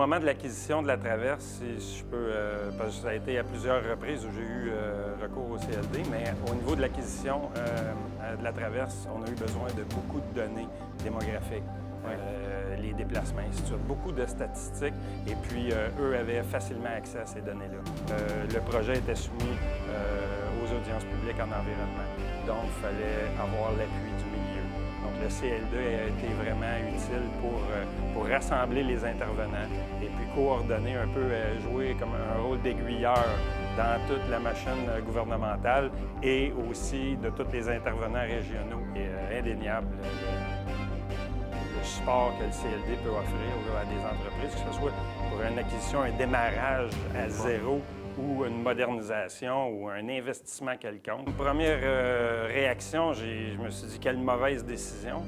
moment de l'acquisition de la traverse, si je peux, parce que ça a été à plusieurs reprises où j'ai eu recours au CLD, mais au niveau de l'acquisition de la traverse, on a eu besoin de beaucoup de données démographiques. Les déplacements, ainsi de suite. Beaucoup de statistiques et puis eux avaient facilement accès à ces données-là. Le projet était soumis aux audiences publiques en environnement, donc il fallait avoir l'appui du milieu. Donc le CLD a été vraiment utile pour rassembler les intervenants et puis coordonner un peu, jouer comme un rôle d'aiguilleur dans toute la machine gouvernementale et aussi de tous les intervenants régionaux. Et indéniable, le support que le CLD peut offrir à des entreprises, que ce soit pour une acquisition, un démarrage à zéro ou une modernisation ou un investissement quelconque. Une première réaction, je me suis dit quelle mauvaise décision,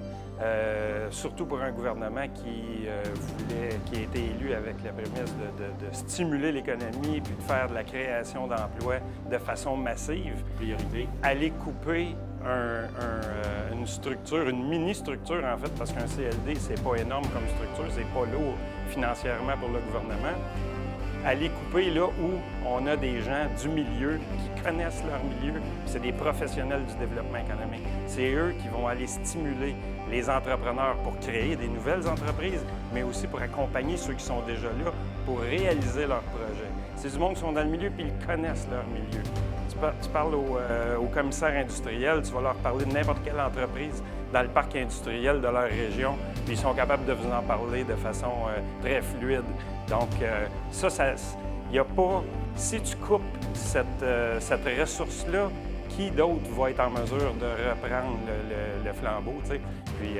surtout pour un gouvernement qui a été élu avec la prémisse de stimuler l'économie puis de faire de la création d'emplois de façon massive. Priorité. Aller couper une structure, une mini-structure en fait, parce qu'un CLD, c'est pas énorme comme structure, c'est pas lourd financièrement pour le gouvernement. Aller couper là où on a des gens du milieu qui connaissent leur milieu, c'est des professionnels du développement économique. C'est eux qui vont aller stimuler les entrepreneurs pour créer des nouvelles entreprises, mais aussi pour accompagner ceux qui sont déjà là pour réaliser leurs projets. C'est du monde qui sont dans le milieu puis ils connaissent leur milieu. Tu parles aux commissaires industriels, tu vas leur parler de n'importe quelle entreprise dans le parc industriel de leur région, puis ils sont capables de vous en parler de façon très fluide. Donc, il n'y a pas... Si tu coupes cette ressource-là, qui d'autre va être en mesure de reprendre le flambeau, tu sais? Puis,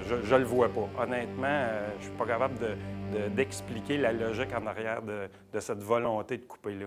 je le vois pas. Honnêtement, je suis pas capable d'expliquer la logique en arrière de cette volonté de couper là.